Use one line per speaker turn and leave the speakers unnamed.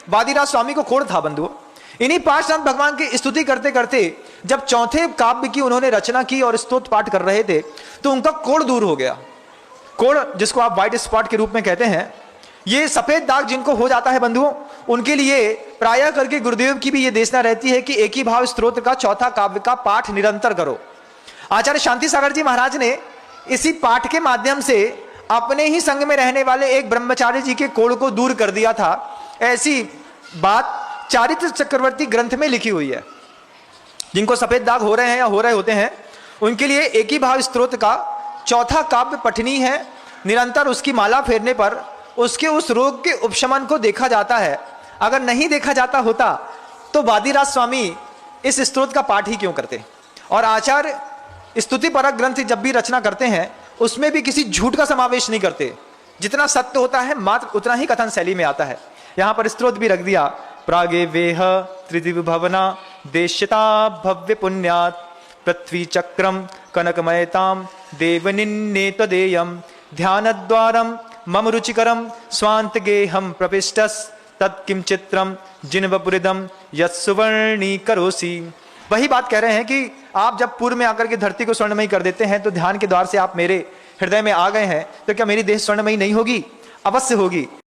वादिराज स्वामी को कोढ़ था बंधुओं। इन्हीं पार्श्वनाथ भगवान की स्तुति करते करते जब चौथे काव्य की उन्होंने रचना की और स्तोत्र पाठ कर रहे थे तो उनका कोढ़ दूर हो गया। कोढ़ जिसको आप व्हाइट स्पॉट के रूप में कहते हैं, ये सफेद दाग जिनको हो जाता है बंधुओं, उनके लिए प्रायः करके गुरुदेव की भी ये देशना रहती है कि एक ही भाव स्तोत्र का चौथा काव्य का पाठ निरंतर करो। आचार्य शांति सागर जी महाराज ने इसी पाठ के माध्यम से अपने ही संग में रहने वाले एक ब्रह्मचारी जी के कोढ़ को दूर कर दिया था। ऐसी बात चारित्र चक्रवर्ती ग्रंथ में लिखी हुई है। जिनको सफेद दाग हो रहे हैं या हो रहे होते हैं, उनके लिए एक ही भाव स्तोत्र का चौथा काव्य पठनीय है। निरंतर उसकी माला फेरने पर उसके उस रोग के उपशमन को देखा जाता है। अगर नहीं देखा जाता होता तो वादिराज स्वामी इस स्तोत्र का पाठ ही क्यों करते। और आचार्य स्तुति परक ग्रंथ जब भी रचना करते हैं उसमें भी किसी झूठ का समावेश नहीं करते। जितना सत्य होता है मात्र उतना ही कथन शैली में आता है। यहां पर स्तोत्र भी रख दिया, प्रागे वेह त्रिदिव भवना देश्यता भव्य पुण्यात् पृथ्वी चक्रम कनकमयताम देवनिन्ने तदेयम ध्यानद्वारम मम रुचिकरम स्वांत गेहम प्रविष्टस तत्किम चित्रम जिन्वपुरिदम यत्सुवर्णी करोसी। वही बात कह रहे हैं कि आप जब पूर्व में आकर के धरती को स्वर्णमयी कर देते हैं तो ध्यान के द्वार से आप मेरे हृदय में आ गए हैं, तो क्या मेरी देह स्वर्णमयी नहीं होगी? अवश्य होगी।